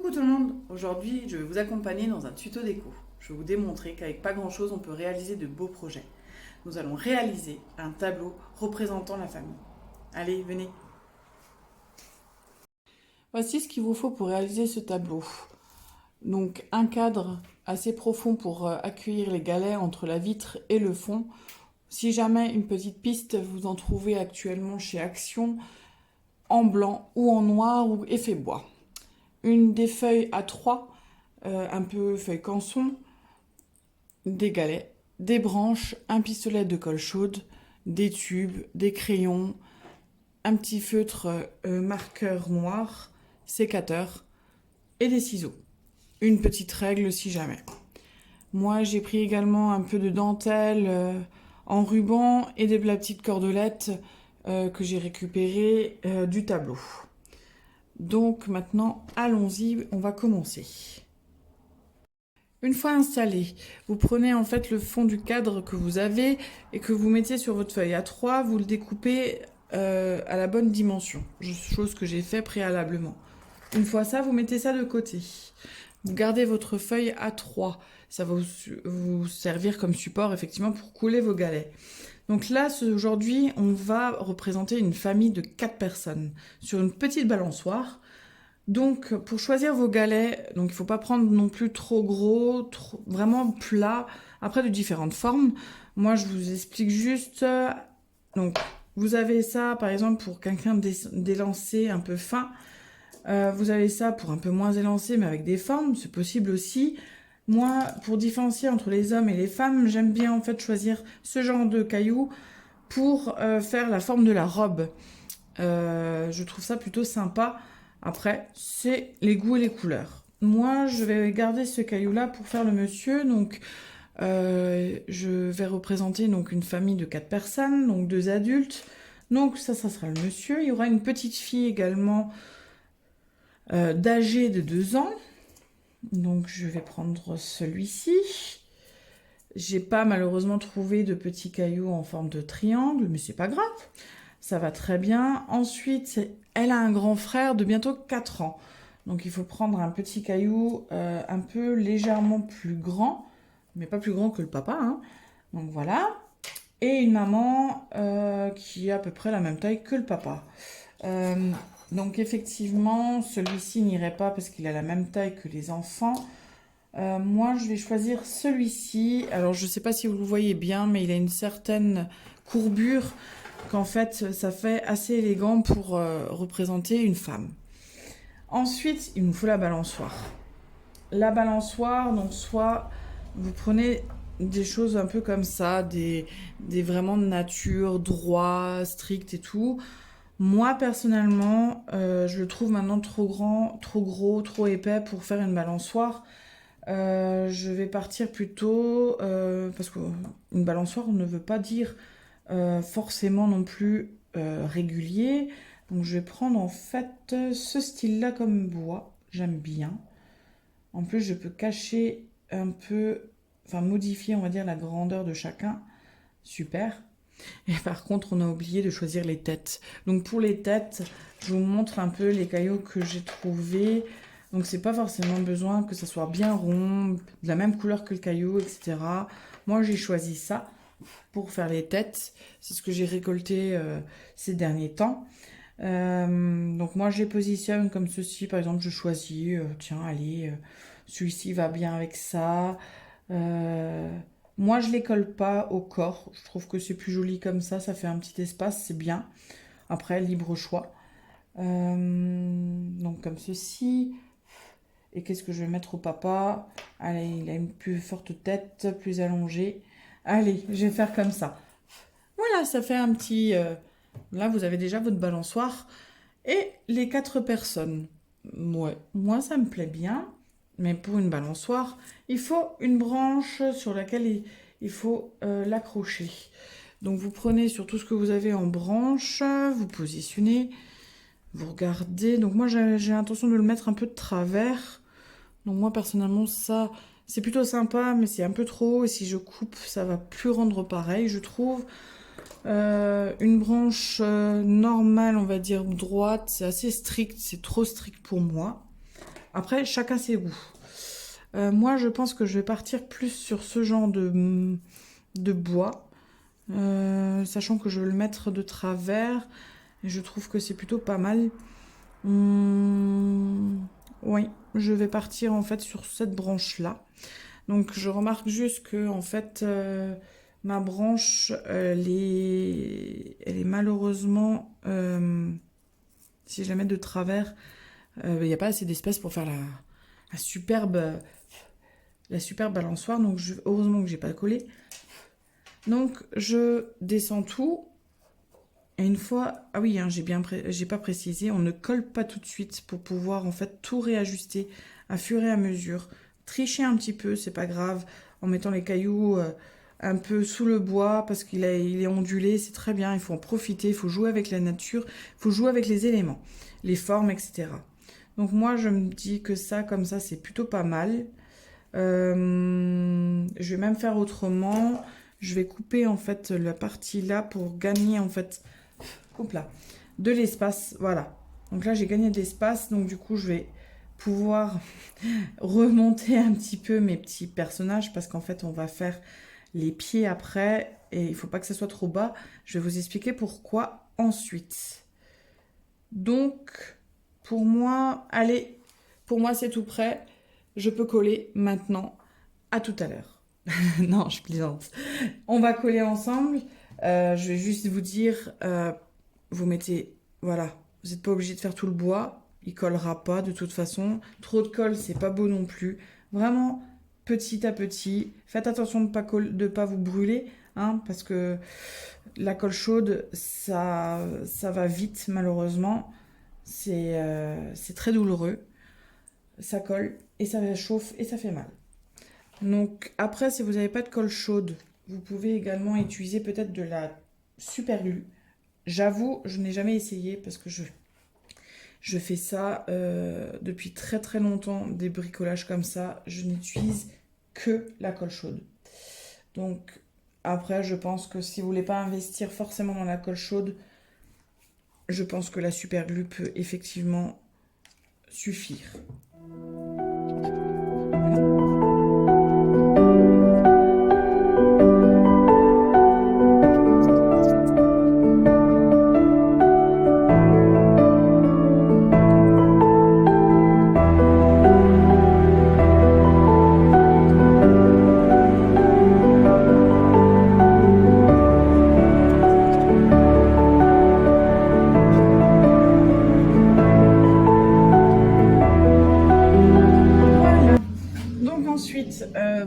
Coucou tout le monde, aujourd'hui je vais vous accompagner dans un tuto déco. Je vais vous démontrer qu'avec pas grand chose on peut réaliser de beaux projets. Nous allons réaliser un tableau représentant la famille. Allez, venez. Voici ce qu'il vous faut pour réaliser ce tableau. Donc un cadre assez profond pour accueillir les galets entre la vitre et le fond. Si jamais une petite piste, vous en trouvez actuellement chez Action en blanc ou en noir ou effet bois. Une des feuilles A3, un peu feuille canson, des galets, des branches, un pistolet de colle chaude, des tubes, des crayons, un petit feutre marqueur noir, sécateur et des ciseaux. Une petite règle si jamais. Moi j'ai pris également un peu de dentelle en ruban et la petite cordelette que j'ai récupérée du tableau. Donc maintenant, allons-y, on va commencer. Une fois installé, vous prenez en fait le fond du cadre que vous avez et que vous mettez sur votre feuille A3, vous le découpez à la bonne dimension, chose que j'ai fait préalablement. Une fois ça, vous mettez ça de côté. Vous gardez votre feuille A3, ça va vous servir comme support effectivement pour couler vos galets. Donc là, aujourd'hui, on va représenter une famille de 4 personnes sur une petite balançoire. Donc, pour choisir vos galets, donc il ne faut pas prendre non plus trop gros, vraiment plat, après de différentes formes. Moi, je vous explique juste. Donc, vous avez ça, par exemple, pour quelqu'un d'élancé un peu fin. Vous avez ça pour un peu moins élancé, mais avec des formes, c'est possible aussi. Moi, pour différencier entre les hommes et les femmes, j'aime bien en fait choisir ce genre de cailloux pour faire la forme de la robe. Je trouve ça plutôt sympa. Après, c'est les goûts et les couleurs. Moi, je vais garder ce caillou-là pour faire le monsieur. Donc, je vais représenter donc une famille de 4 personnes, donc 2 adultes. Donc, ça sera le monsieur. Il y aura une petite fille également d'âgée de 2 ans. Donc, je vais prendre celui-ci. J'ai pas malheureusement trouvé de petits cailloux en forme de triangle, mais c'est pas grave. Ça va très bien. Ensuite, elle a un grand frère de bientôt 4 ans. Donc il faut prendre un petit caillou un peu légèrement plus grand, mais pas plus grand que le papa, hein. Donc voilà. Et une maman qui a à peu près la même taille que le papa. Donc effectivement, celui-ci n'irait pas parce qu'il a la même taille que les enfants. Moi, je vais choisir celui-ci. Alors, je ne sais pas si vous le voyez bien, mais il a une certaine courbure qu'en fait, ça fait assez élégant pour représenter une femme. Ensuite, il nous faut la balançoire. La balançoire, donc soit vous prenez des choses un peu comme ça, des vraiment de nature, droit, strict et tout. Moi, personnellement, je le trouve maintenant trop grand, trop gros, trop épais pour faire une balançoire. Je vais partir plutôt, parce qu'une balançoire ne veut pas dire forcément non plus régulier. Donc je vais prendre en fait ce style-là comme bois, j'aime bien. En plus je peux cacher un peu, enfin modifier on va dire la grandeur de chacun, super. Et par contre on a oublié de choisir les têtes. Donc pour les têtes, je vous montre un peu les cailloux que j'ai trouvés. Donc c'est pas forcément besoin que ça soit bien rond, de la même couleur que le caillou, etc. Moi j'ai choisi ça pour faire les têtes. C'est ce que j'ai récolté ces derniers temps. Donc moi je les positionne comme ceci. Par exemple je choisis, tiens allez, celui-ci va bien avec ça. Moi je les colle pas au corps. Je trouve que c'est plus joli comme ça fait un petit espace, c'est bien. Après libre choix. Donc comme ceci. Et qu'est-ce que je vais mettre au papa? Allez, il a une plus forte tête, plus allongée. Allez, je vais faire comme ça. Voilà, ça fait un petit... Là, vous avez déjà votre balançoire. Et les 4 personnes. Ouais, moi, ça me plaît bien. Mais pour une balançoire, il faut une branche sur laquelle il faut l'accrocher. Donc, vous prenez sur tout ce que vous avez en branche, vous positionnez, vous regardez. Donc, moi, j'ai l'intention de le mettre un peu de travers. Donc moi personnellement ça c'est plutôt sympa mais c'est un peu trop et si je coupe ça va plus rendre pareil je trouve. Une branche normale on va dire droite c'est assez strict, c'est trop strict pour moi. Après, chacun ses goûts. Moi, je pense que je vais partir plus sur ce genre de bois, sachant que je vais le mettre de travers. Et je trouve que c'est plutôt pas mal. Oui, je vais partir en fait sur cette branche-là. Donc je remarque juste que en fait ma branche elle est malheureusement si je la mets de travers, il n'y a pas assez d'espace pour faire la superbe la superbe balançoire. Donc heureusement que j'ai pas collé. Donc je descends tout. Et une fois, ah oui, hein, j'ai pas précisé, on ne colle pas tout de suite pour pouvoir en fait tout réajuster à fur et à mesure. Tricher un petit peu, c'est pas grave, en mettant les cailloux un peu sous le bois parce il est ondulé, c'est très bien, il faut en profiter, il faut jouer avec la nature, il faut jouer avec les éléments, les formes, etc. Donc moi, je me dis que ça, comme ça, c'est plutôt pas mal. Je vais même faire autrement. Je vais couper en fait la partie là pour gagner en fait hop là, de l'espace, voilà. Donc là, j'ai gagné de l'espace, donc du coup, je vais pouvoir remonter un petit peu mes petits personnages parce qu'en fait, on va faire les pieds après et il faut pas que ça soit trop bas. Je vais vous expliquer pourquoi ensuite. Donc, pour moi, allez, pour moi, c'est tout prêt. Je peux coller maintenant. À tout à l'heure. Non, je plaisante. On va coller ensemble. Je vais juste vous dire, vous mettez, voilà, vous n'êtes pas obligé de faire tout le bois, il collera pas de toute façon. Trop de colle, c'est pas beau non plus. Vraiment, petit à petit, faites attention de pas vous brûler, hein, parce que la colle chaude, ça va vite malheureusement. C'est très douloureux. Ça colle et ça chauffe et ça fait mal. Donc après, si vous n'avez pas de colle chaude, vous pouvez également utiliser peut-être de la super glue. J'avoue, je n'ai jamais essayé parce que je fais ça depuis très très longtemps, des bricolages comme ça. Je n'utilise que la colle chaude. Donc après, je pense que si vous voulez pas investir forcément dans la colle chaude, je pense que la super glue peut effectivement suffire.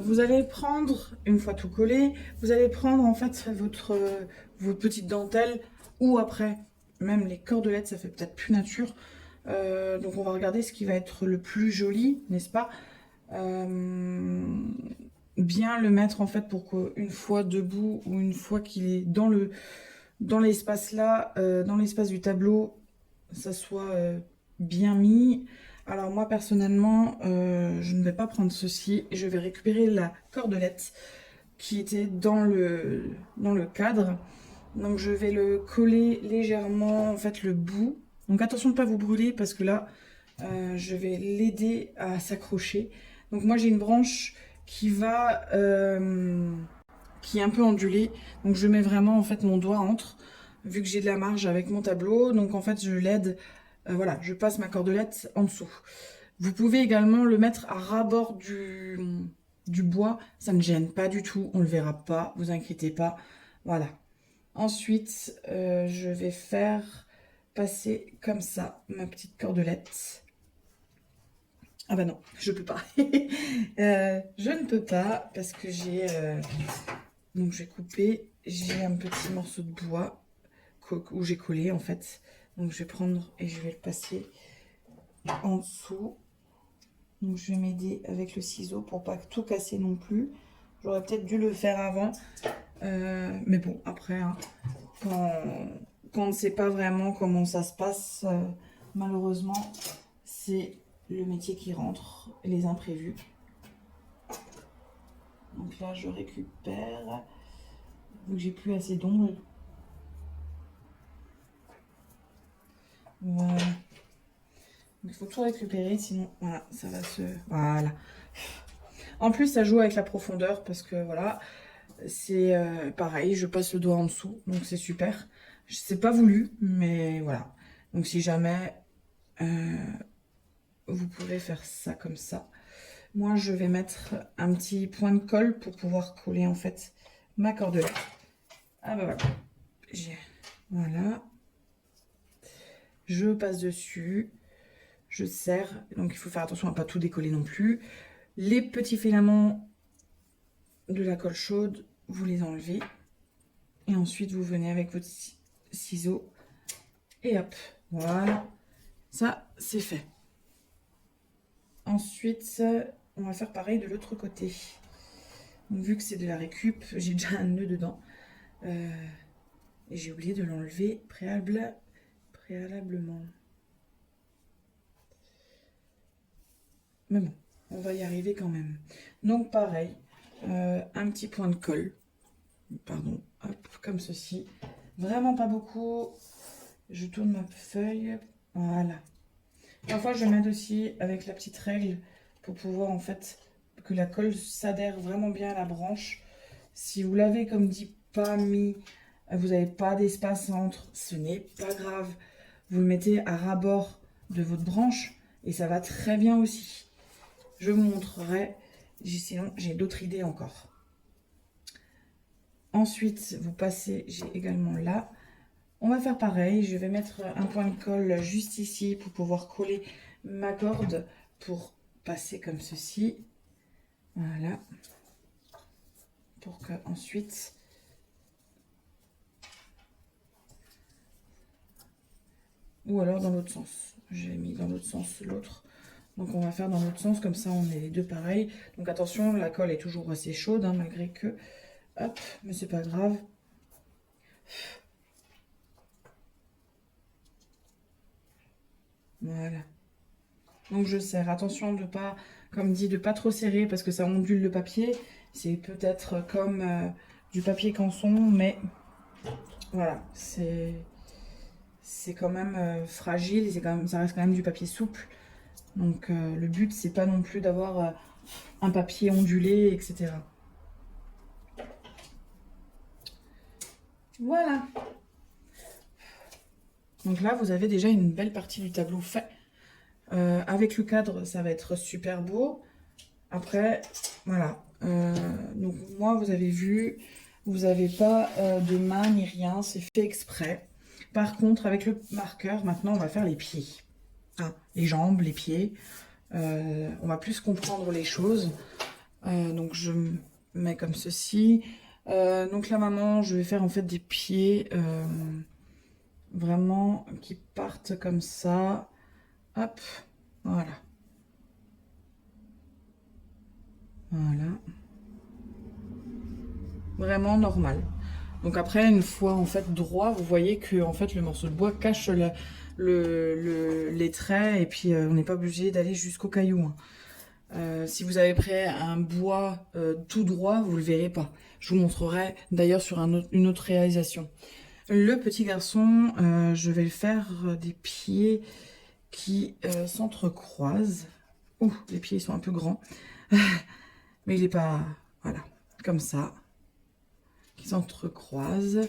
Vous allez prendre, une fois tout collé, vous allez prendre en fait vos petites dentelles ou après, même les cordelettes, ça fait peut-être plus nature. Donc on va regarder ce qui va être le plus joli, n'est-ce pas? Bien le mettre en fait pour qu'une fois debout ou une fois qu'il est dans l'espace là, dans l'espace du tableau, ça soit bien mis. Alors moi personnellement, je ne vais pas prendre ceci. Je vais récupérer la cordelette qui était dans le cadre. Donc je vais le coller légèrement, en fait le bout. Donc attention de ne pas vous brûler parce que là, je vais l'aider à s'accrocher. Donc moi j'ai une branche qui va, qui est un peu ondulée. Donc je mets vraiment en fait mon doigt entre, vu que j'ai de la marge avec mon tableau. Donc en fait je l'aide. Voilà, je passe ma cordelette en dessous. Vous pouvez également le mettre à ras-bord du bois. Ça ne gêne pas du tout. On ne le verra pas. Vous inquiétez pas. Voilà. Ensuite, je vais faire passer comme ça ma petite cordelette. Ah bah non, je peux pas. Je ne peux pas parce que j'ai... donc je vais couper. J'ai un petit morceau de bois où j'ai collé en fait. Donc je vais prendre et je vais le passer en dessous. Donc je vais m'aider avec le ciseau pour pas tout casser non plus. J'aurais peut-être dû le faire avant. Mais bon, après, hein, quand on ne sait pas vraiment comment ça se passe, malheureusement, c'est le métier qui rentre, les imprévus. Donc là, je récupère. Vu que j'ai plus assez d'ongles. Voilà. Il faut tout récupérer, sinon, voilà, ça va se... Voilà. En plus, ça joue avec la profondeur, parce que, voilà, c'est pareil, je passe le doigt en dessous, donc c'est super. C'est pas voulu, mais voilà. Donc si jamais vous pouvez faire ça comme ça. Moi, je vais mettre un petit point de colle pour pouvoir coller en fait ma cordelette. Ah bah voilà. Voilà. Je passe dessus. Je serre. Donc il faut faire attention à ne pas tout décoller non plus. Les petits filaments de la colle chaude, vous les enlevez. Et ensuite, vous venez avec votre ciseau. Et hop. Voilà. Ça, c'est fait. Ensuite, on va faire pareil de l'autre côté. Donc, vu que c'est de la récup, j'ai déjà un nœud dedans. Et j'ai oublié de l'enlever préalablement. Mais bon, on va y arriver quand même. Donc pareil, un petit point de colle. Pardon, hop, comme ceci. Vraiment pas beaucoup. Je tourne ma feuille. Voilà. Parfois, je m'aide aussi avec la petite règle pour pouvoir en fait que la colle s'adhère vraiment bien à la branche. Si vous l'avez comme dit pas mis, vous n'avez pas d'espace entre, ce n'est pas grave. Vous le mettez à ras-bord de votre branche et ça va très bien aussi. Je vous montrerai, sinon j'ai d'autres idées encore. Ensuite, vous passez, j'ai également là. On va faire pareil, je vais mettre un point de colle juste ici pour pouvoir coller ma corde pour passer comme ceci. Voilà. Pour que ensuite... Ou alors dans l'autre sens. J'ai mis dans l'autre sens l'autre. Donc on va faire dans l'autre sens, comme ça on est les deux pareils. Donc attention, la colle est toujours assez chaude, hein, malgré que... Hop, mais c'est pas grave. Voilà. Donc je serre. Attention de pas, comme dit, de pas trop serrer parce que ça ondule le papier. C'est peut-être comme du papier canson, mais voilà, c'est quand même fragile et ça reste quand même du papier souple. Donc le but, c'est pas non plus d'avoir un papier ondulé, etc. Voilà. Donc là, vous avez déjà une belle partie du tableau fait. Avec le cadre, ça va être super beau. Après, voilà. Donc moi, vous avez vu, vous n'avez pas de main ni rien, c'est fait exprès. Par contre, avec le marqueur, maintenant, on va faire les pieds. Hein, les jambes, les pieds. On va plus comprendre les choses. Donc je mets comme ceci. Donc là, maman, je vais faire en fait des pieds vraiment qui partent comme ça. Hop, voilà. Voilà. Vraiment normal. Donc après, une fois en fait droit, vous voyez que en fait le morceau de bois cache les traits et puis on n'est pas obligé d'aller jusqu'au caillou. Hein. Si vous avez pris un bois tout droit, vous le verrez pas. Je vous montrerai d'ailleurs sur une autre réalisation. Le petit garçon, je vais faire des pieds qui s'entrecroisent. Ouh, les pieds sont un peu grands. Mais il n'est pas... Voilà, comme ça. Qui s'entrecroisent.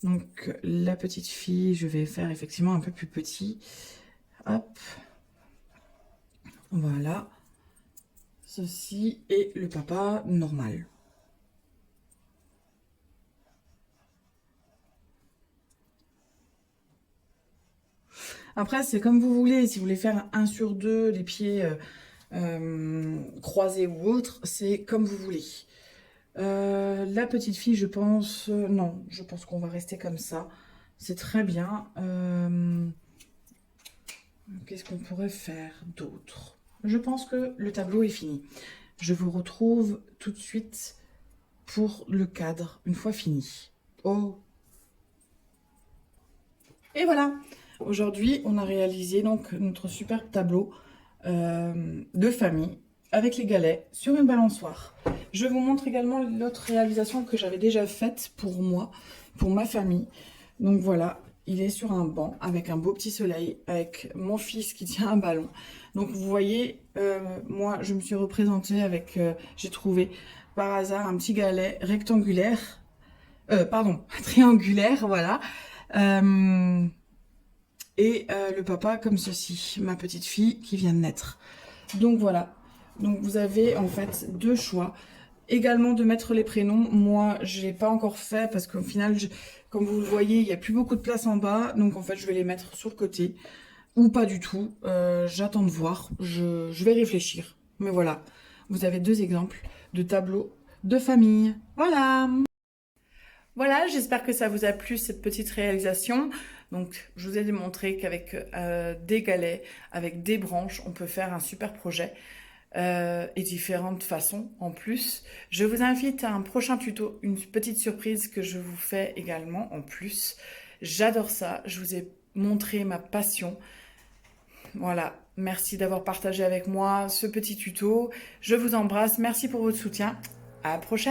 Donc la petite fille, je vais faire effectivement un peu plus petit. Hop. Voilà. Ceci et le papa normal. Après, c'est comme vous voulez. Si vous voulez faire 1 sur 2, les pieds croisés ou autres, c'est comme vous voulez. La petite fille, je pense... non, je pense qu'on va rester comme ça. C'est très bien. Qu'est-ce qu'on pourrait faire d'autre? Je pense que le tableau est fini. Je vous retrouve tout de suite pour le cadre, une fois fini. Oh! Et voilà! Aujourd'hui, on a réalisé donc notre superbe tableau de famille avec les galets sur une balançoire. Je vous montre également l'autre réalisation que j'avais déjà faite pour moi, pour ma famille. Donc voilà, il est sur un banc avec un beau petit soleil, avec mon fils qui tient un ballon. Donc vous voyez, moi je me suis représentée avec, j'ai trouvé par hasard un petit galet rectangulaire, pardon, triangulaire, voilà. Le papa comme ceci, ma petite fille qui vient de naître. Donc voilà, donc vous avez en fait deux choix. Également de mettre les prénoms, moi je l'ai pas encore fait parce qu'au final, comme vous le voyez, il n'y a plus beaucoup de place en bas. Donc en fait je vais les mettre sur le côté ou pas du tout. J'attends de voir, je vais réfléchir. Mais voilà, vous avez deux exemples de tableaux de famille. Voilà. Voilà, j'espère que ça vous a plu cette petite réalisation. Donc, je vous ai démontré qu'avec des galets, avec des branches, on peut faire un super projet et différentes façons en plus. Je vous invite à un prochain tuto, une petite surprise que je vous fais également en plus. J'adore ça, je vous ai montré ma passion. Voilà, merci d'avoir partagé avec moi ce petit tuto. Je vous embrasse, merci pour votre soutien. À la prochaine.